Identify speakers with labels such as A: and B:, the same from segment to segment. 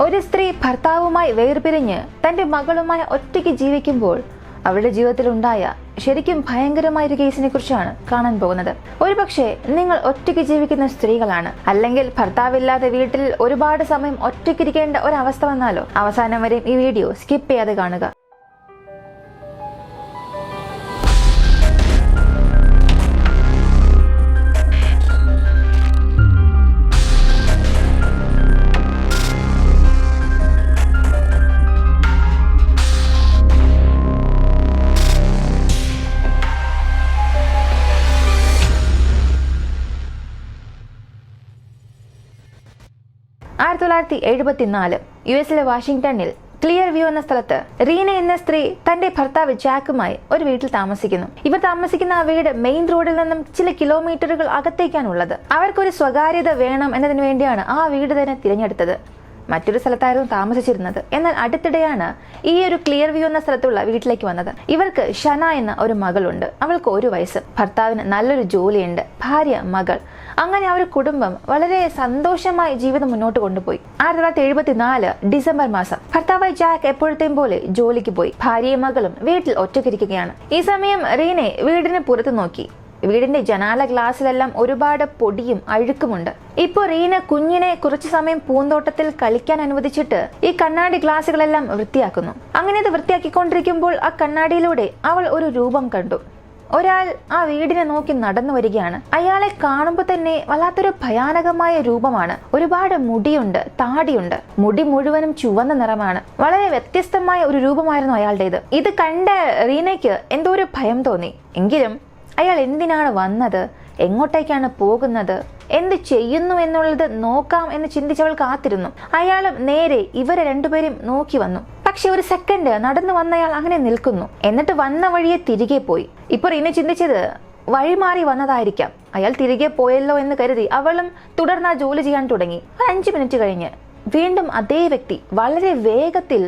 A: ഒരു സ്ത്രീ ഭർത്താവുമായി വേർപിരിഞ്ഞ് തന്റെ മകളുമായി ഒറ്റയ്ക്ക് ജീവിക്കുമ്പോൾ അവരുടെ ജീവിതത്തിൽ ഉണ്ടായ ശരിക്കും ഭയങ്കരമായ ഒരു കേസിനെ കുറിച്ചാണ് കാണാൻ പോകുന്നത്. ഒരുപക്ഷെ നിങ്ങൾ ഒറ്റയ്ക്ക് ജീവിക്കുന്ന സ്ത്രീകളാണ്, അല്ലെങ്കിൽ ഭർത്താവില്ലാതെ വീട്ടിൽ ഒരുപാട് സമയം ഒറ്റയ്ക്കിരിക്കേണ്ട ഒരവസ്ഥ വന്നാലോ. അവസാനം വരെയും ഈ വീഡിയോ സ്കിപ്പ് ചെയ്യാതെ കാണുക. US വാഷിംഗ്ടണിൽ ക്ലിയർ വ്യൂ എന്ന സ്ഥലത്ത് റീന എന്ന സ്ത്രീ തന്റെ ഭർത്താവ് ജാക്കുമായി ഒരു വീട്ടിൽ താമസിക്കുന്നു. ഇവർ താമസിക്കുന്ന ആ വീട് മെയിൻ റോഡിൽ നിന്നും ചില കിലോമീറ്ററുകൾ അകത്തേക്കാണുള്ളത്. അവർക്കൊരു സ്വകാര്യത വേണം എന്നതിനു വേണ്ടിയാണ് ആ വീട് തന്നെ തിരഞ്ഞെടുത്തത്. മറ്റൊരു സ്ഥലത്തായിരുന്നു താമസിച്ചിരുന്നത്. എന്നാൽ അടുത്തിടെയാണ് ഈ ഒരു ക്ലിയർ വ്യൂ എന്ന സ്ഥലത്തുള്ള വീട്ടിലേക്ക് വന്നത്. ഇവർക്ക് ഷന എന്ന ഒരു മകളുണ്ട്. അവൾക്ക് 1 വയസ്സ്. ഭർത്താവിന് നല്ലൊരു ജോലിയുണ്ട്, ഭാര്യ, മകൾ. അങ്ങനെ ആ ഒരു കുടുംബം വളരെ സന്തോഷമായി ജീവിതം മുന്നോട്ട് കൊണ്ടുപോയി. 1974 ഡിസംബർ മാസം ഭർത്താവായി ജാക്ക് എപ്പോഴത്തെയും പോലെ ജോലിക്ക് പോയി. ഭാര്യയും മകളും വീട്ടിൽ ഒറ്റയ്ക്കിരിക്കുകയാണ്. ഈ സമയം റീനെ വീടിന് പുറത്തു നോക്കി. വീടിന്റെ ജനാല ഗ്ലാസ്സിലെല്ലാം ഒരുപാട് പൊടിയും അഴുക്കുമുണ്ട്. ഇപ്പൊ റീന കുഞ്ഞിനെ കുറച്ചു സമയം പൂന്തോട്ടത്തിൽ കളിക്കാൻ അനുവദിച്ചിട്ട് ഈ കണ്ണാടി ഗ്ലാസുകളെല്ലാം വൃത്തിയാക്കുന്നു. അങ്ങനെ അത് വൃത്തിയാക്കിക്കൊണ്ടിരിക്കുമ്പോൾ ആ കണ്ണാടിയിലൂടെ അവൾ ഒരു രൂപം കണ്ടു. ഒരാൾ ആ വീടിനെ നോക്കി നടന്നു വരികയാണ്. അയാളെ കാണുമ്പോൾ തന്നെ വല്ലാത്തൊരു ഭയാനകമായ രൂപമാണ്. ഒരുപാട് മുടിയുണ്ട്, താടിയുണ്ട്. മുടി മുഴുവനും ചുവന്ന നിറമാണ്. വളരെ വ്യത്യസ്തമായ ഒരു രൂപമായിരുന്നു അയാളുടേത്. ഇത് കണ്ട റീനയ്ക്ക് എന്തോ ഒരു ഭയം തോന്നി. എങ്കിലും അയാൾ എന്തിനാണ് വന്നത്, എങ്ങോട്ടേക്കാണ് പോകുന്നത്, എന്ത് ചെയ്യുന്നു എന്നുള്ളത് നോക്കാം എന്ന് ചിന്തിച്ചവൾ കാത്തിരുന്നു. അയാളും നേരെ ഇവരെ രണ്ടുപേരും നോക്കി വന്നു. പക്ഷെ ഒരു സെക്കൻഡ് നടന്നു വന്നയാൾ അങ്ങനെ നിൽക്കുന്നു. എന്നിട്ട് വന്ന വഴിയെ തിരികെ പോയി. ഇപ്പൊ റീന ചിന്തിച്ചത് വഴിമാറി വന്നതായിരിക്കാം. അയാൾ തിരികെ പോയല്ലോ എന്ന് കരുതി അവളും തുടർന്ന് ആ ജോലി ചെയ്യാൻ തുടങ്ങി. 5 മിനിറ്റ് കഴിഞ്ഞ് വീണ്ടും അതേ വ്യക്തി വളരെ വേഗത്തിൽ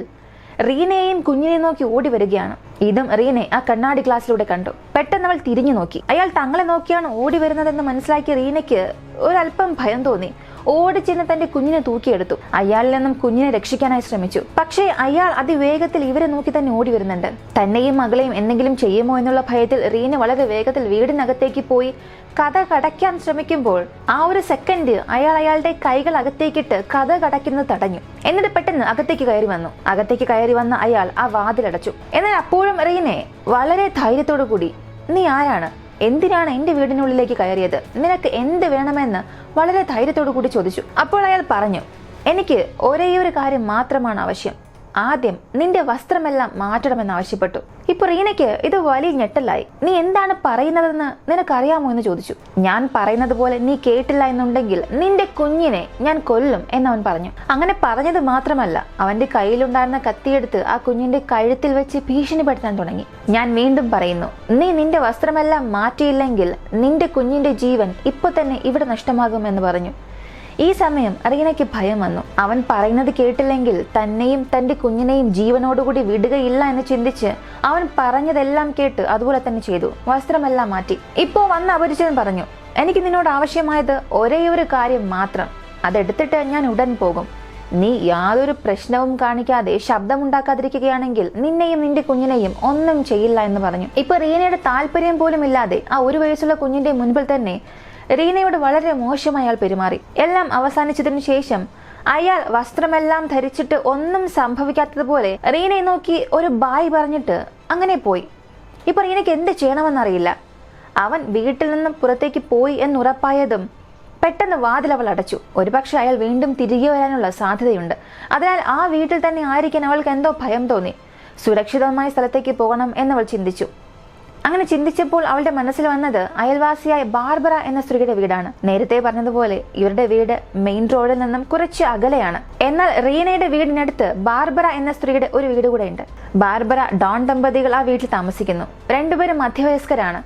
A: റീനയെയും കുഞ്ഞിനെയും നോക്കി ഓടി വരികയാണ്. ഇതും റീനെ ആ കണ്ണാടി ഗ്ലാസ്സിലൂടെ കണ്ടു. പെട്ടെന്ന് അവൾ തിരിഞ്ഞു നോക്കി. അയാൾ തങ്ങളെ നോക്കിയാണ് ഓടി വരുന്നതെന്ന് മനസ്സിലാക്കിയ റീനയ്ക്ക് ഒരല്പം ഭയം തോന്നി. ഓടിച്ചെന്ന് തന്റെ കുഞ്ഞിനെ തൂക്കിയെടുത്തു. അയാളിൽ നിന്നും കുഞ്ഞിനെ രക്ഷിക്കാനായി ശ്രമിച്ചു. പക്ഷേ അയാൾ അതിവേഗത്തിൽ ഇവരെ നോക്കി തന്നെ ഓടി വരുന്നുണ്ട്. തന്നെയും മകളെയും എന്തെങ്കിലും ചെയ്യുമോ എന്നുള്ള ഭയത്തിൽ റീന വളരെ വേഗത്തിൽ വീടിനകത്തേക്ക് പോയി കഥ കടയ്ക്കാൻ ശ്രമിക്കുമ്പോൾ ആ ഒരു സെക്കൻഡ് അയാളുടെ കൈകൾ അകത്തേക്കിട്ട് കഥ കടയ്ക്കുന്നത് തടഞ്ഞു. എന്നിട്ട് പെട്ടെന്ന് അകത്തേക്ക് കയറി വന്ന അയാൾ ആ വാതിലടച്ചു. എന്നാൽ അപ്പോഴും റീനെ വളരെ ധൈര്യത്തോടു കൂടി, നീ ആരാണ്, എന്തിനാണ് എന്റെ വീടിനുള്ളിലേക്ക് കയറിയത്, നിനക്ക് എന്ത് വേണമെന്ന് വളരെ ധൈര്യത്തോടു കൂടി ചോദിച്ചു. അപ്പോൾ അയാൾ പറഞ്ഞു, എനിക്ക് ഒരേയൊരു കാര്യം മാത്രമാണ് ആവശ്യം. ആദ്യം നിന്റെ വസ്ത്രമെല്ലാം മാറ്റണമെന്ന് ആവശ്യപ്പെട്ടു. ഇപ്പൊ റീനയ്ക്ക് ഇത് വലിയ ഞെട്ടലായി. നീ എന്താണ് പറയുന്നതെന്ന് നിനക്കറിയാമോ എന്ന് ചോദിച്ചു. ഞാൻ പറയുന്നത് പോലെ നീ കേട്ടില്ല എന്നുണ്ടെങ്കിൽ നിന്റെ കുഞ്ഞിനെ ഞാൻ കൊല്ലും എന്നവൻ പറഞ്ഞു. അങ്ങനെ പറഞ്ഞത് മാത്രമല്ല, അവന്റെ കയ്യിലുണ്ടായിരുന്ന കത്തിയെടുത്ത് ആ കുഞ്ഞിന്റെ കഴുത്തിൽ വെച്ച് ഭീഷണിപ്പെടുത്താൻ തുടങ്ങി. ഞാൻ വീണ്ടും പറയുന്നു, നീ നിന്റെ വസ്ത്രമെല്ലാം മാറ്റിയില്ലെങ്കിൽ നിന്റെ കുഞ്ഞിന്റെ ജീവൻ ഇപ്പൊ തന്നെ ഇവിടെ നഷ്ടമാകുമെന്ന് പറഞ്ഞു. ഈ സമയം റീനയ്ക്ക് ഭയം വന്നു. അവൻ പറയുന്നത് കേട്ടില്ലെങ്കിൽ തന്നെയും തന്റെ കുഞ്ഞിനെയും ജീവനോടുകൂടി വിടുകയില്ല എന്ന് ചിന്തിച്ച് അവൻ പറഞ്ഞതെല്ലാം കേട്ട് അതുപോലെ തന്നെ ചെയ്തു. വസ്ത്രമെല്ലാം മാറ്റി. ഇപ്പോ വന്ന അപരിചിതൻ പറഞ്ഞു, എനിക്ക് നിന്നോട് ആവശ്യമായത് ഒരേയൊരു കാര്യം മാത്രം. അതെടുത്തിട്ട് ഞാൻ ഉടൻ പോകും. നീ യാതൊരു പ്രശ്നവും കാണിക്കാതെ ശബ്ദമുണ്ടാക്കാതിരിക്കുകയാണെങ്കിൽ നിന്നെയും നിന്റെ കുഞ്ഞിനെയും ഒന്നും ചെയ്യില്ല എന്ന് പറഞ്ഞു. ഇപ്പൊ റീനയുടെ താല്പര്യം പോലും ഇല്ലാതെ ആ 1 വയസ്സുള്ള കുഞ്ഞിന്റെ മുൻപിൽ തന്നെ റീനയോട് വളരെ മോശമായി അയാൾ പെരുമാറി. എല്ലാം അവസാനിച്ചതിനു ശേഷം അയാൾ വസ്ത്രമെല്ലാം ധരിച്ചിട്ട് ഒന്നും സംഭവിക്കാത്തതുപോലെ റീനയെ നോക്കി ഒരു ബായ് പറഞ്ഞിട്ട് അങ്ങനെ പോയി. ഇപ്പൊ റീനയ്ക്ക് എന്ത് ചെയ്യണമെന്നറിയില്ല. അവൻ വീട്ടിൽ നിന്നും പുറത്തേക്ക് പോയി എന്നുറപ്പായതും പെട്ടെന്ന് വാതിൽ അവൾ അടച്ചു. ഒരുപക്ഷെ അയാൾ വീണ്ടും തിരികെ വരാനുള്ള സാധ്യതയുണ്ട്. അതിനാൽ ആ വീട്ടിൽ തന്നെ ആയിരിക്കാൻ അവൾക്ക് എന്തോ ഭയം തോന്നി. സുരക്ഷിതമായ സ്ഥലത്തേക്ക് പോകണം എന്നവൾ ചിന്തിച്ചു. അങ്ങനെ ചിന്തിച്ചപ്പോൾ അവളുടെ മനസ്സിൽ വന്നത് അയൽവാസിയായ ബാർബറ എന്ന സ്ത്രീയുടെ വീടാണ്. നേരത്തെ പറഞ്ഞതുപോലെ ഇവരുടെ വീട് മെയിൻ റോഡിൽ നിന്നും കുറച്ച് അകലെയാണ്. എന്നാൽ റീനയുടെ വീടിനടുത്ത് ബാർബറ എന്ന സ്ത്രീയുടെ ഒരു വീട് കൂടെ ഉണ്ട്. ബാർബറ, ഡോൺ ദമ്പതികൾ ആ വീട്ടിൽ താമസിക്കുന്നു. രണ്ടുപേരും മധ്യവയസ്കരാണ്.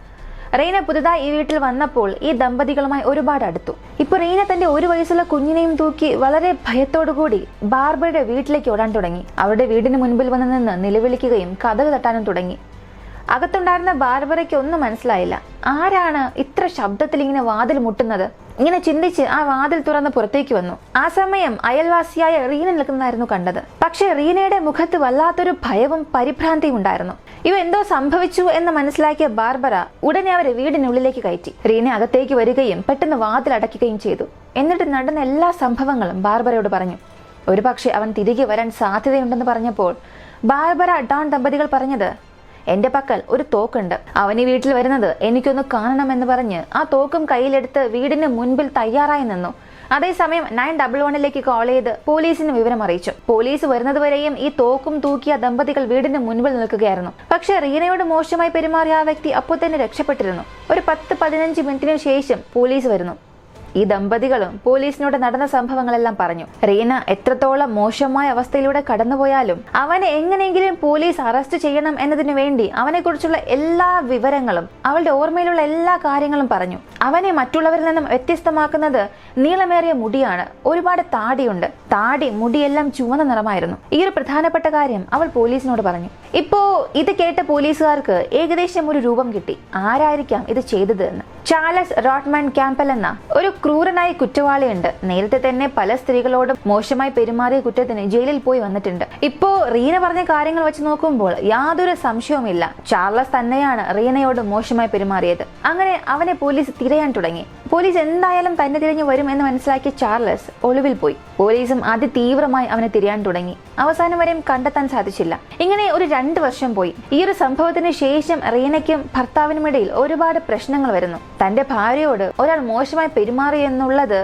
A: റീന പുതുതായി ഈ വീട്ടിൽ വന്നപ്പോൾ ഈ ദമ്പതികളുമായി ഒരുപാട് അടുത്തു. ഇപ്പൊ റീന തന്റെ 1 വയസ്സുള്ള കുഞ്ഞിനെയും തൂക്കി വളരെ ഭയത്തോടുകൂടി ബാർബറയുടെ വീട്ടിലേക്ക് ഓടാൻ തുടങ്ങി. അവരുടെ വീടിന് മുൻപിൽ വന്ന് നിന്ന് നിലവിളിക്കുകയും കതക് തട്ടാനും തുടങ്ങി. അകത്തുണ്ടായിരുന്ന ബാർബറയ്ക്ക് ഒന്നും മനസ്സിലായില്ല. ആരാണ് ഇത്ര ശബ്ദത്തിൽ ഇങ്ങനെ വാതിൽ മുട്ടുന്നത്? ഇങ്ങനെ ചിന്തിച്ച് ആ വാതിൽ തുറന്ന് പുറത്തേക്ക് വന്നു. ആ സമയം അയൽവാസിയായ റീന നിൽക്കുന്നതായിരുന്നു കണ്ടത്. പക്ഷെ റീനയുടെ മുഖത്ത് വല്ലാത്തൊരു ഭയവും പരിഭ്രാന്തിയും ഉണ്ടായിരുന്നു. ഇവ എന്തോ സംഭവിച്ചു എന്ന് മനസ്സിലാക്കിയ ബാർബറ ഉടനെ അവരെ വീടിനുള്ളിലേക്ക് കയറ്റി. റീന അകത്തേക്ക് വരികയും പെട്ടെന്ന് വാതിൽ അടയ്ക്കുകയും ചെയ്തു. എന്നിട്ട് നടന്ന എല്ലാ സംഭവങ്ങളും ബാർബറയോട് പറഞ്ഞു. ഒരുപക്ഷെ അവൻ തിരികെ വരാൻ സാധ്യതയുണ്ടെന്ന് പറഞ്ഞപ്പോൾ ബാർബറ ഡോൺ ദമ്പതികൾ പറഞ്ഞത്, എന്റെ പക്കൽ ഒരു തോക്കുണ്ട്, അവൻ ഈ വീട്ടിൽ വരുന്നത് എനിക്കൊന്ന് കാണണമെന്ന് പറഞ്ഞ് ആ തോക്കും കയ്യിലെടുത്ത് വീടിന് മുൻപിൽ തയ്യാറായി നിന്നു. അതേസമയം 911 കോൾ ചെയ്ത് പോലീസിന് വിവരം അറിയിച്ചു. പോലീസ് വരുന്നതുവരെയും ഈ തോക്കും തൂക്കിയ ദമ്പതികൾ വീടിന് മുൻപിൽ നിൽക്കുകയായിരുന്നു. പക്ഷെ റീനയോട് മോശമായി പെരുമാറിയ ആ വ്യക്തി അപ്പോൾ തന്നെ രക്ഷപ്പെട്ടിരുന്നു. ഒരു 10-15 മിനിറ്റിന് ശേഷം പോലീസ് വരുന്നു. ഈ ദമ്പതികളും പോലീസിനോട് നടന്ന സംഭവങ്ങളെല്ലാം പറഞ്ഞു. റീന എത്രത്തോളം മോശമായ അവസ്ഥയിലൂടെ കടന്നുപോയാലും അവനെ എങ്ങനെയെങ്കിലും പോലീസ് അറസ്റ്റ് ചെയ്യണം എന്നതിനു വേണ്ടി അവനെ കുറിച്ചുള്ള എല്ലാ വിവരങ്ങളും അവളുടെ ഓർമ്മയിലുള്ള എല്ലാ കാര്യങ്ങളും പറഞ്ഞു. അവനെ മറ്റുള്ളവരിൽ നിന്നും വ്യത്യസ്തമാക്കുന്നത് നീളമേറിയ മുടിയാണ്, ഒരുപാട് താടിയുണ്ട്, മുടിയെല്ലാം ചുവന്ന നിറമായിരുന്നു. ഈ ഒരു പ്രധാനപ്പെട്ട കാര്യം അവൾ പോലീസിനോട് പറഞ്ഞു. ഇപ്പോ ഇത് കേട്ട പോലീസുകാർക്ക് ഏകദേശം ഒരു രൂപം കിട്ടി, ആരായിരിക്കാം ഇത് ചെയ്തത് എന്ന്. ചാൾസ് റോട്ട്മൻ ക്യാമ്പൽ എന്ന ഒരു ക്രൂരനായ കുറ്റവാളിയുണ്ട്. നേരത്തെ തന്നെ പല സ്ത്രീകളോടും മോശമായി പെരുമാറിയ കുറ്റത്തിന് ജയിലിൽ പോയി വന്നിട്ടുണ്ട്. ഇപ്പോ റീന പറഞ്ഞ കാര്യങ്ങൾ വെച്ച് നോക്കുമ്പോൾ യാതൊരു സംശയവുമില്ല, ചാർലസ് തന്നെയാണ് റീനയോട് മോശമായി പെരുമാറിയത്. അങ്ങനെ അവനെ പോലീസ് തിരയാൻ തുടങ്ങി. പോലീസ് എന്തായാലും തന്നെ തിരഞ്ഞു വരും എന്ന് മനസ്സിലാക്കിയ ചാർലസ് ഒളിവിൽ പോയി. പോലീസും അതിതീവ്രമായി അവനെ തിരയാൻ തുടങ്ങി. അവസാനം വരെയും കണ്ടെത്താൻ സാധിച്ചില്ല. ഇങ്ങനെ ഒരു 2 വർഷം പോയി. ഈ ഒരു സംഭവത്തിന് ശേഷം റീനയ്ക്കും ഭർത്താവിനുമിടയിൽ ഒരുപാട് പ്രശ്നങ്ങൾ വരുന്നു. തന്റെ ഭാര്യയോട് ഒരാൾ മോശമായി പെരുമാറി എന്നുള്ളത്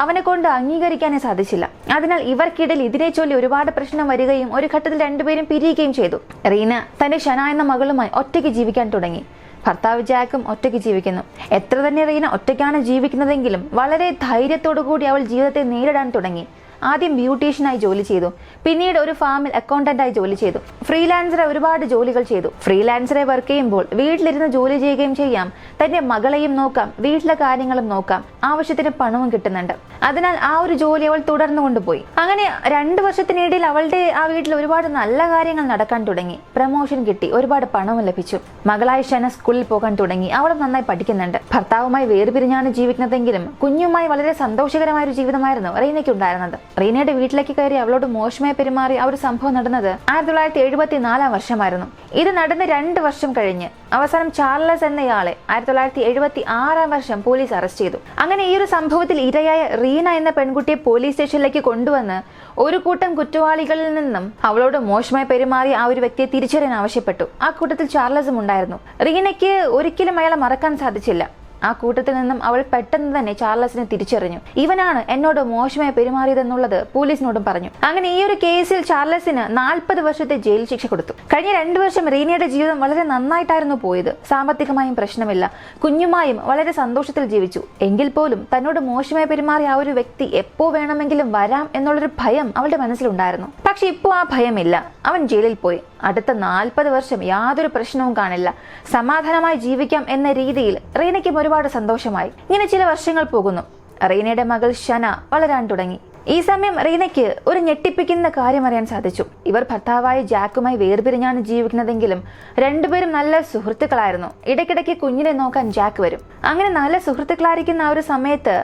A: അവനെ കൊണ്ട് അംഗീകരിക്കാനേ സാധിച്ചില്ല. അതിനാൽ ഇവർക്കിടയിൽ ഇതിനെ ചൊല്ലി ഒരുപാട് പ്രശ്നം വരികയും ഒരു ഘട്ടത്തിൽ രണ്ടുപേരും പിരിയുകയും ചെയ്തു. റീന തന്റെ ഷന എന്ന മകളുമായി ഒറ്റയ്ക്ക് ജീവിക്കാൻ തുടങ്ങി. ഭർത്താവ് ജാക്കും ഒറ്റയ്ക്ക് ജീവിക്കുന്നു. എത്ര തന്നെ റീന ഒറ്റയ്ക്കാണ് ജീവിക്കുന്നതെങ്കിലും വളരെ ധൈര്യത്തോടു കൂടി അവൾ ജീവിതത്തെ നേരിടാൻ തുടങ്ങി. ആദ്യം ബ്യൂട്ടീഷ്യനായി ജോലി ചെയ്തു, പിന്നീട് ഒരു ഫാമിൽ അക്കൗണ്ടന്റായി ജോലി ചെയ്തു. ഫ്രീലാൻസറെ ഒരുപാട് ജോലികൾ ചെയ്തു. ഫ്രീലാൻസറെ വർക്ക് ചെയ്യുമ്പോൾ വീട്ടിലിരുന്ന് ജോലി ചെയ്യുകയും ചെയ്യാം, തന്റെ മകളെയും നോക്കാം, വീട്ടിലെ കാര്യങ്ങളും നോക്കാം, ആവശ്യത്തിന് പണവും കിട്ടുന്നുണ്ട്. അതിനാൽ ആ ഒരു ജോലി അവൾ തുടർന്നു കൊണ്ടുപോയി. അങ്ങനെ 2 വർഷത്തിനിടയിൽ അവളുടെ ആ വീട്ടിൽ ഒരുപാട് നല്ല കാര്യങ്ങൾ നടക്കാൻ തുടങ്ങി. പ്രമോഷൻ കിട്ടി, ഒരുപാട് പണവും ലഭിച്ചു. മകളായ ഷന സ്കൂളിൽ പോകാൻ തുടങ്ങി. അവളും നന്നായി പഠിക്കുന്നുണ്ട്. ഭർത്താവുമായി വേർപിരിഞ്ഞാണ് ജീവിക്കുന്നതെങ്കിലും കുഞ്ഞുമായി വളരെ സന്തോഷകരമായ ഒരു ജീവിതമായിരുന്നു റീനയ്ക്ക് ഉണ്ടായിരുന്നത്. റീനയുടെ വീട്ടിലേക്ക് കയറി അവളോട് മോശമായി പെരുമാറി ആ ഒരു സംഭവം നടന്നത് 1974 വർഷമായിരുന്നു. ഇത് നടന്ന് 2 വർഷം കഴിഞ്ഞ് അവസാനം ചാർലസ് എന്നയാളെ 1976 വർഷം പോലീസ് അറസ്റ്റ് ചെയ്തു. അങ്ങനെ ഈ ഒരു സംഭവത്തിൽ ഇരയായ റീന എന്ന പെൺകുട്ടിയെ പോലീസ് സ്റ്റേഷനിലേക്ക് കൊണ്ടുവന്ന് ഒരു കൂട്ടം കുറ്റവാളികളിൽ നിന്നും അവളോട് മോശമായി പെരുമാറിയ ആ ഒരു വ്യക്തിയെ തിരിച്ചറിയാൻ ആവശ്യപ്പെട്ടു. ആ കൂട്ടത്തിൽ ചാർലസും ഉണ്ടായിരുന്നു. റീനയ്ക്ക് ഒരിക്കലും അയാളെ മറക്കാൻ സാധിച്ചില്ല. ആ കൂട്ടത്തിൽ നിന്നും അവൾ പെട്ടെന്ന് തന്നെ ചാർലസിനെ തിരിച്ചറിഞ്ഞു. ഇവനാണ് എന്നോട് മോശമായി പെരുമാറിയതെന്നുള്ളത് പോലീസിനോടും പറഞ്ഞു. അങ്ങനെ ഈ ഒരു കേസിൽ ചാർലസിന് 40 വർഷത്തെ ജയിൽ ശിക്ഷ കൊടുത്തു. കഴിഞ്ഞ 2 വർഷം റീനയുടെ ജീവിതം വളരെ നന്നായിട്ടായിരുന്നു പോയത്. സാമ്പത്തികമായും പ്രശ്നമില്ല, കുഞ്ഞുമായും വളരെ സന്തോഷത്തിൽ ജീവിച്ചു. എങ്കിൽ പോലും തന്നോട് മോശമായി പെരുമാറിയ ആ ഒരു വ്യക്തി എപ്പോ വേണമെങ്കിലും വരാം എന്നുള്ളൊരു ഭയം അവളുടെ മനസ്സിലുണ്ടായിരുന്നു. പക്ഷെ ഇപ്പോ ആ ഭയമില്ല. അവൻ ജയിലിൽ പോയി. അടുത്ത 40 വർഷം യാതൊരു പ്രശ്നവും കാണില്ല, സമാധാനമായി ജീവിക്കാം എന്ന രീതിയിൽ റീനയ്ക്കും ഒരുപാട് സന്തോഷമായി. ഇങ്ങനെ ചില വർഷങ്ങൾ പോകുന്നു. റീനയുടെ മകൾ ഷന വളരാൻ തുടങ്ങി. ഈ സമയം റീനയ്ക്ക് ഒരു ഞെട്ടിപ്പിക്കുന്ന കാര്യം അറിയാൻ സാധിച്ചു. ഇവർ ഭർത്താവായ ജാക്കുമായി വേർപിരിഞ്ഞാണ് ജീവിക്കുന്നതെങ്കിലും രണ്ടുപേരും നല്ല സുഹൃത്തുക്കളായിരുന്നു. ഇടയ്ക്കിടയ്ക്ക് കുഞ്ഞിനെ നോക്കാൻ ജാക്ക് വരും. അങ്ങനെ നല്ല സുഹൃത്തുക്കളായിരിക്കുന്ന ആ ഒരു സമയത്ത്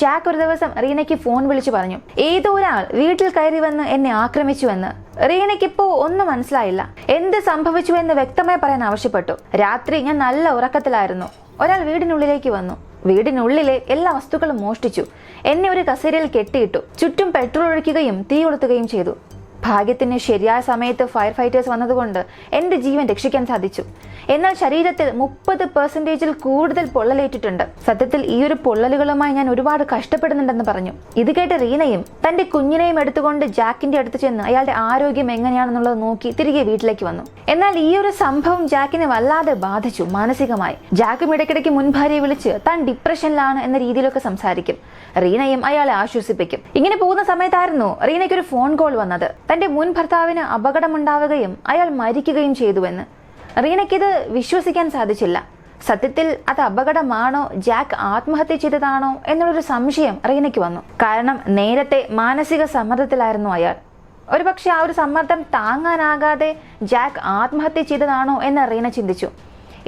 A: ജാക്ക് ഒരു ദിവസം റീനയ്ക്ക് ഫോൺ വിളിച്ചു പറഞ്ഞു, ഏതോ ഒരാൾ വീട്ടിൽ കയറി വന്ന് എന്നെ ആക്രമിച്ചുവെന്ന്. റീനയ്ക്കിപ്പോ ഒന്നും മനസ്സിലായില്ല. എന്ത് സംഭവിച്ചു എന്ന് വ്യക്തമായി പറയാൻ ആവശ്യപ്പെട്ടു. രാത്രി ഞാൻ നല്ല ഉറക്കത്തിലായിരുന്നു. ഒരാൾ വീടിനുള്ളിലേക്ക് വന്നു. വീടിനുള്ളിലെ എല്ലാ വസ്തുക്കളും മോഷ്ടിച്ചു. എന്നെ ഒരു കസേരയിൽ കെട്ടിയിട്ടു. ചുറ്റും പെട്രോൾ ഒഴിക്കുകയും തീ കൊളുത്തുകയും ചെയ്തു. ഭാഗ്യത്തിന് ശരിയായ സമയത്ത് ഫയർ ഫൈറ്റേഴ്സ് വന്നതുകൊണ്ട് എന്റെ ജീവൻ രക്ഷിക്കാൻ സാധിച്ചു. എന്നാൽ ശരീരത്തിൽ 30% കൂടുതൽ പൊള്ളലേറ്റിട്ടുണ്ട്. സത്യത്തിൽ ഈ ഒരു പൊള്ളലുകളുമായി ഞാൻ ഒരുപാട് കഷ്ടപ്പെടുന്നുണ്ടെന്ന് പറഞ്ഞു. ഇത് കേട്ട് റീനയും തന്റെ കുഞ്ഞിനെയും എടുത്തുകൊണ്ട് ജാക്കിന്റെ അടുത്ത് ചെന്ന് അയാളുടെ ആരോഗ്യം എങ്ങനെയാണെന്നുള്ളത് നോക്കി തിരികെ വീട്ടിലേക്ക് വന്നു. എന്നാൽ ഈ ഒരു സംഭവം ജാക്കിനെ വല്ലാതെ ബാധിച്ചു മാനസികമായി. ജാക്കും ഇടയ്ക്കിടയ്ക്ക് മുൻ ഭാര്യയെ വിളിച്ച് താൻ ഡിപ്രഷനിലാണ് എന്ന രീതിയിലൊക്കെ സംസാരിക്കും. റീനയും അയാളെ ആശ്വസിപ്പിക്കും. ഇങ്ങനെ പോകുന്ന സമയത്തായിരുന്നു റീനയ്ക്ക് ഒരു ഫോൺ കോൾ വന്നത്. തന്റെ മുൻ ഭർത്താവിന് അപകടമുണ്ടാവുകയും അയാൾ മരിക്കുകയും ചെയ്തുവെന്ന്. റീനയ്ക്കിത് വിശ്വസിക്കാൻ സാധിച്ചില്ല. സത്യത്തിൽ അത് അപകടമാണോ, ജാക്ക് ആത്മഹത്യ ചെയ്തതാണോ എന്നുള്ളൊരു സംശയം റീനയ്ക്ക് വന്നു. കാരണം നേരത്തെ മാനസിക സമ്മർദ്ദത്തിലായിരുന്നു അയാൾ. ഒരുപക്ഷെ ആ ഒരു സമ്മർദ്ദം താങ്ങാനാകാതെ ജാക്ക് ആത്മഹത്യ ചെയ്തതാണോ എന്ന് റീന ചിന്തിച്ചു.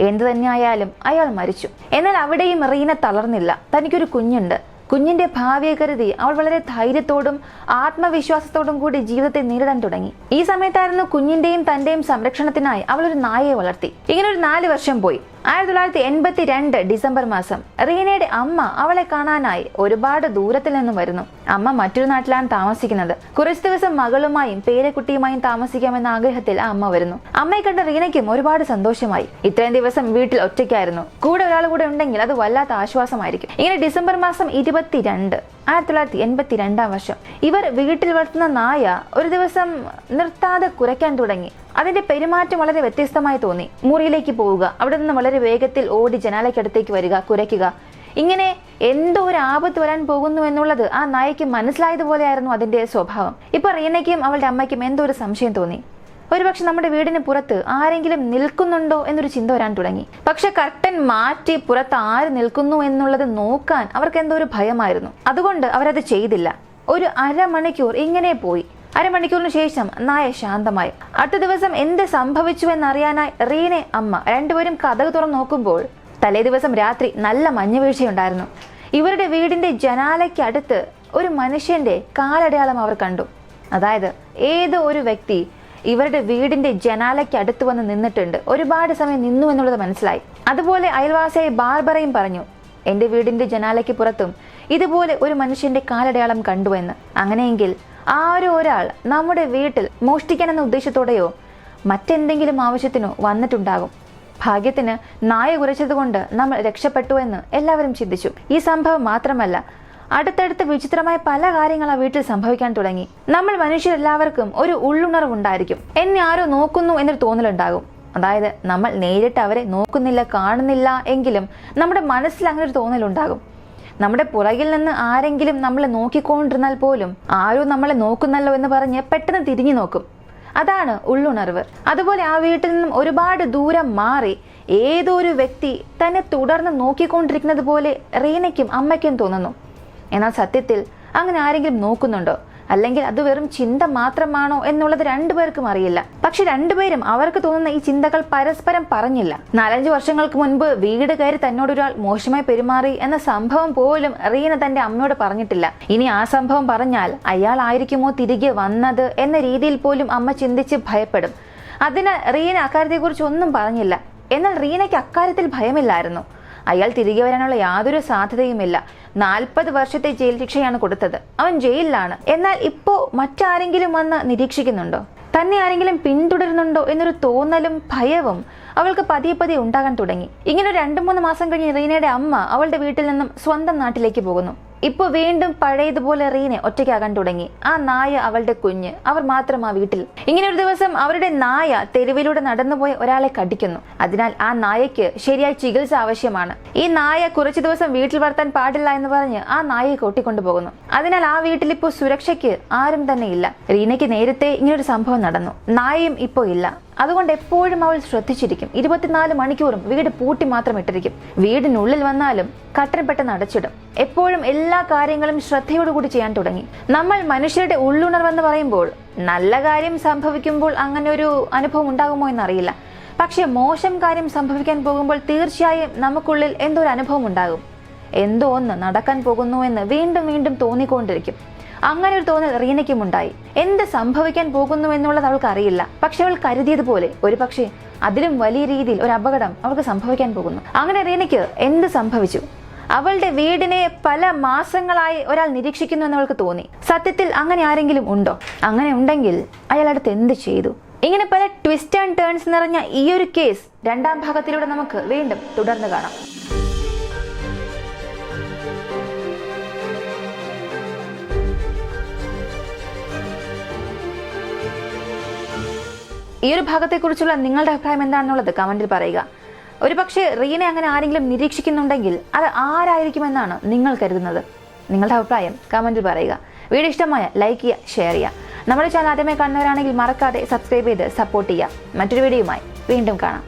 A: എന്തു തന്നെയായാലും അയാൾ മരിച്ചു. എന്നാൽ അവിടെയും റീന തളർന്നില്ല. തനിക്കൊരു കുഞ്ഞുണ്ട്. കുഞ്ഞിന്റെ ഭാവിയെ കരുതി അവൾ വളരെ ധൈര്യത്തോടും ആത്മവിശ്വാസത്തോടും കൂടി ജീവിതത്തെ നേരിടാൻ തുടങ്ങി. ഈ സമയത്തായിരുന്നു കുഞ്ഞിന്റെയും തന്റെയും സംരക്ഷണത്തിനായി അവൾ ഒരു നായയെ വളർത്തി. ഇങ്ങനെ ഒരു 4 വർഷം പോയി. 1982 ഡിസംബർ മാസം റീനയുടെ അമ്മ അവളെ കാണാനായി ഒരുപാട് ദൂരത്തിൽ നിന്നും വരുന്നു. അമ്മ മറ്റൊരു നാട്ടിലാണ് താമസിക്കുന്നത്. കുറച്ചു ദിവസം മകളുമായും പേരക്കുട്ടിയുമായും താമസിക്കാമെന്ന ആഗ്രഹത്തിൽ ആ അമ്മ വരുന്നു. അമ്മയെ കണ്ട റീനയ്ക്കും ഒരുപാട് സന്തോഷമായി. ഇത്രയും ദിവസം വീട്ടിൽ ഒറ്റയ്ക്കായിരുന്നു. കൂടെ ഒരാൾ കൂടെ ഉണ്ടെങ്കിൽ അത് വല്ലാത്ത ആശ്വാസമായിരിക്കും. ഇങ്ങനെ ഡിസംബർ മാസം 22 1982 വർഷം ഇവർ വീട്ടിൽ വളർത്തുന്ന നായ ഒരു ദിവസം നിർത്താതെ കുരയ്ക്കാൻ തുടങ്ങി. അതിന്റെ പെരുമാറ്റം വളരെ വ്യത്യസ്തമായി തോന്നി. മുറിയിലേക്ക് പോവുക, അവിടെ നിന്ന് വളരെ വേഗത്തിൽ ഓടി ജനാലയ്ക്കടുത്തേക്ക് വരിക, കുരയ്ക്കുക. ഇങ്ങനെ എന്തോ ഒരു ആപത്ത് വരാൻ പോകുന്നു എന്നുള്ളത് ആ നായയ്ക്ക് മനസ്സിലായതുപോലെയായിരുന്നു അതിന്റെ സ്വഭാവം. ഇപ്പൊ റീനയ്ക്കും അവളുടെ അമ്മയ്ക്കും എന്തോ ഒരു സംശയം തോന്നി. ഒരുപക്ഷെ നമ്മുടെ വീടിന് പുറത്ത് ആരെങ്കിലും നിൽക്കുന്നുണ്ടോ എന്നൊരു ചിന്ത വരാൻ തുടങ്ങി. പക്ഷെ കർട്ടൻ മാറ്റി പുറത്ത് ആര് നിൽക്കുന്നു എന്നുള്ളത് നോക്കാൻ അവർക്ക് എന്തോ ഒരു ഭയമായിരുന്നു. അതുകൊണ്ട് അവരത് ചെയ്തില്ല. ഒരു അരമണിക്കൂർ ഇങ്ങനെ പോയി. അരമണിക്കൂറിന് ശേഷം നായ ശാന്തമായി. അടുത്ത ദിവസം എന്ത് സംഭവിച്ചു എന്നറിയാനായി റീനെ അമ്മ രണ്ടുപേരും കതക് തുറന്ന് നോക്കുമ്പോൾ തലേ ദിവസം രാത്രി നല്ല മഞ്ഞുവീഴ്ചയുണ്ടായിരുന്നു. ഇവരുടെ വീടിന്റെ ജനാലയ്ക്കടുത്ത് ഒരു മനുഷ്യന്റെ കാലടയാളം അവർ കണ്ടു. അതായത് ഏതോ ഒരു വ്യക്തി ഇവരുടെ വീടിന്റെ ജനാലയ്ക്ക് അടുത്ത് വന്ന് നിന്നിട്ടുണ്ട്. ഒരുപാട് സമയം നിന്നു എന്നുള്ളത് മനസ്സിലായി. അതുപോലെ അയൽവാസിയായ ബാർബറയും പറഞ്ഞു, എന്റെ വീടിന്റെ ജനാലയ്ക്ക് പുറത്തും ഇതുപോലെ ഒരു മനുഷ്യന്റെ കാലടയാളം കണ്ടുവെന്ന്. അങ്ങനെയെങ്കിൽ ആരോ ഒരാൾ നമ്മുടെ വീട്ടിൽ മോഷ്ടിക്കാനെന്ന ഉദ്ദേശത്തോടെയോ മറ്റെന്തെങ്കിലും ആവശ്യത്തിനോ വന്നിട്ടുണ്ടാകും. ഭാഗ്യത്തിന് നായ കുരച്ചതുകൊണ്ട് നമ്മൾ രക്ഷപ്പെട്ടു എന്ന് എല്ലാവരും ചിന്തിച്ചു. ഈ സംഭവം മാത്രമല്ല, അടുത്തടുത്ത് വിചിത്രമായ പല കാര്യങ്ങൾ ആ വീട്ടിൽ സംഭവിക്കാൻ തുടങ്ങി. നമ്മൾ മനുഷ്യരെല്ലാവർക്കും ഒരു ഉള്ളുണർവുണ്ടായിരിക്കും. എന്നെ ആരോ നോക്കുന്നു എന്നൊരു തോന്നലുണ്ടാകും. അതായത് നമ്മൾ നേരിട്ട് അവരെ നോക്കുന്നില്ല, കാണുന്നില്ല എങ്കിലും നമ്മുടെ മനസ്സിൽ അങ്ങനെ ഒരു തോന്നലുണ്ടാകും. നമ്മുടെ പുറകിൽ നിന്ന് ആരെങ്കിലും നമ്മളെ നോക്കിക്കൊണ്ടിരുന്നാൽ പോലും ആരോ നമ്മളെ നോക്കുന്നല്ലോ എന്ന് പറഞ്ഞ് പെട്ടെന്ന് തിരിഞ്ഞു നോക്കും. അതാണ് ഉള്ളുണർവ്. അതുപോലെ ആ വീട്ടിൽ നിന്നും ഒരുപാട് ദൂരം മാറി ഏതോ ഒരു വ്യക്തി തന്നെ തുടർന്ന് നോക്കിക്കൊണ്ടിരിക്കുന്നത് പോലെ റീനയ്ക്കും അമ്മയ്ക്കും തോന്നുന്നു. എന്നാൽ സത്യത്തിൽ അങ്ങനെ ആരെങ്കിലും നോക്കുന്നുണ്ടോ, അല്ലെങ്കിൽ അത് വെറും ചിന്ത മാത്രമാണോ എന്നുള്ളത് രണ്ടുപേർക്കും അറിയില്ല. പക്ഷെ രണ്ടുപേരും അവർക്ക് തോന്നുന്ന ഈ ചിന്തകൾ പരസ്പരം പറഞ്ഞില്ല. 4-5 വർഷങ്ങൾക്ക് മുൻപ് വീട് കയറി തന്നോടൊരാൾ മോശമായി പെരുമാറി എന്ന സംഭവം പോലും റീന തന്റെ അമ്മയോട് പറഞ്ഞിട്ടില്ല. ഇനി ആ സംഭവം പറഞ്ഞാൽ അയാൾ ആയിരിക്കുമോ തിരികെ വന്നത് എന്ന രീതിയിൽ പോലും അമ്മ ചിന്തിച്ച് ഭയപ്പെടും. അതിനാൽ റീന അക്കാര്യത്തെക്കുറിച്ച് ഒന്നും പറഞ്ഞില്ല. എന്നാൽ റീനയ്ക്ക് അക്കാര്യത്തിൽ ഭയമില്ലായിരുന്നു. അയാൾ തിരികെ വരാനുള്ള യാതൊരു സാധ്യതയുമില്ല. 40 വർഷത്തെ ജയിൽ ശിക്ഷയാണ് കൊടുത്തത്. അവൻ ജയിലിലാണ്. എന്നാൽ ഇപ്പോ മറ്റാരെങ്കിലും വന്ന് നിരീക്ഷിക്കുന്നുണ്ടോ, തന്നെ ആരെങ്കിലും പിന്തുടരുന്നുണ്ടോ എന്നൊരു തോന്നലും ഭയവും അവൾക്ക് പതിയെ ഉണ്ടാകാൻ തുടങ്ങി. ഇങ്ങനെ 2-3 മാസം കഴിഞ്ഞ് റീനയുടെ അമ്മ അവളുടെ വീട്ടിൽ നിന്നും സ്വന്തം നാട്ടിലേക്ക് പോകുന്നു. ഇപ്പൊ വീണ്ടും പഴയതുപോലെ റീന ഒറ്റയ്ക്കാകാൻ തുടങ്ങി. ആ നായ, അവളുടെ കുഞ്ഞ്, അവർ മാത്രം ആ വീട്ടിൽ. ഇങ്ങനെ ഒരു ദിവസം അവരുടെ നായ തെരുവിലൂടെ നടന്നുപോയ ഒരാളെ കടിക്കുന്നു. അതിനാൽ ആ നായയ്ക്ക് ശരിയായ ചികിത്സ ആവശ്യമാണ്. ഈ നായ കുറച്ചു ദിവസം വീട്ടിൽ വളർത്താൻ പാടില്ല എന്ന് പറഞ്ഞ് ആ നായയെ കൊട്ടിക്കൊണ്ടുപോകുന്നു. അതിനാൽ ആ വീട്ടിൽ ഇപ്പോൾ സുരക്ഷയ്ക്ക് ആരും തന്നെ ഇല്ല. റീനയ്ക്ക് നേരത്തെ ഇങ്ങനൊരു സംഭവം നടന്നു. നായയും ഇപ്പോ ഇല്ല. അതുകൊണ്ട് എപ്പോഴും അവൾ ശ്രദ്ധിച്ചിരിക്കും. 24 മണിക്കൂറും വീട് പൂട്ടി മാത്രം ഇട്ടിരിക്കും. വീടിനുള്ളിൽ വന്നാലും കട്ടൻ പെട്ടെന്ന് അടച്ചിടും. എപ്പോഴും എല്ലാ കാര്യങ്ങളും ശ്രദ്ധയോടുകൂടി ചെയ്യാൻ തുടങ്ങി. നമ്മൾ മനുഷ്യരുടെ ഉള്ളുണർവെന്ന് പറയുമ്പോൾ നല്ല കാര്യം സംഭവിക്കുമ്പോൾ അങ്ങനെ ഒരു അനുഭവം ഉണ്ടാകുമോ എന്നറിയില്ല. പക്ഷെ മോശം കാര്യം സംഭവിക്കാൻ പോകുമ്പോൾ തീർച്ചയായും നമുക്കുള്ളിൽ എന്തോ ഒരു അനുഭവം ഉണ്ടാകും. എന്തോ ഒന്ന് നടക്കാൻ പോകുന്നു എന്ന് വീണ്ടും തോന്നിക്കൊണ്ടിരിക്കും. അങ്ങനെ ഒരു തോന്നൽ റീനയ്ക്കും ഉണ്ടായി. എന്ത് സംഭവിക്കാൻ പോകുന്നു എന്നുള്ളത് അവൾക്ക് അറിയില്ല. പക്ഷെ അവൾ കരുതിയതുപോലെ ഒരു പക്ഷേ അതിലും വലിയ രീതിയിൽ ഒരു അപകടം അവൾക്ക് സംഭവിക്കാൻ പോകുന്നു. അങ്ങനെ റീനയ്ക്ക് എന്ത് സംഭവിച്ചു? അവളുടെ വീടിനെ പല മാസങ്ങളായി ഒരാൾ നിരീക്ഷിക്കുന്നു എന്ന് അവൾക്ക് തോന്നി. സത്യത്തിൽ അങ്ങനെ ആരെങ്കിലും ഉണ്ടോ? അങ്ങനെ ഉണ്ടെങ്കിൽ അയാൾ അടുത്ത് എന്ത് ചെയ്തു? ഇങ്ങനെ പല ട്വിസ്റ്റ് ആൻഡ് ടേൺസ് നിറഞ്ഞ ഈ ഒരു കേസ് 2ാം ഭാഗത്തിലൂടെ നമുക്ക് വീണ്ടും തുടർന്ന് കാണാം. ഈ ഒരു ഭാഗത്തെക്കുറിച്ചുള്ള നിങ്ങളുടെ അഭിപ്രായം എന്താണെന്നുള്ളത് കമന്റിൽ പറയുക. ഒരുപക്ഷെ റീന അങ്ങനെ ആരെങ്കിലും നിരീക്ഷിക്കുന്നുണ്ടെങ്കിൽ അത് ആരായിരിക്കുമെന്നാണ് നിങ്ങൾ കരുതുന്നത്? നിങ്ങളുടെ അഭിപ്രായം കമന്റിൽ പറയുക. വീഡിയോ ഇഷ്ടമായ ലൈക്ക് ചെയ്യുക, ഷെയർ ചെയ്യുക. നമ്മുടെ ചാനൽ ആദ്യമായി കാണുന്നവരാണെങ്കിൽ മറക്കാതെ സബ്സ്ക്രൈബ് ചെയ്ത് സപ്പോർട്ട് ചെയ്യുക. മറ്റൊരു വീഡിയോയുമായി വീണ്ടും കാണാം.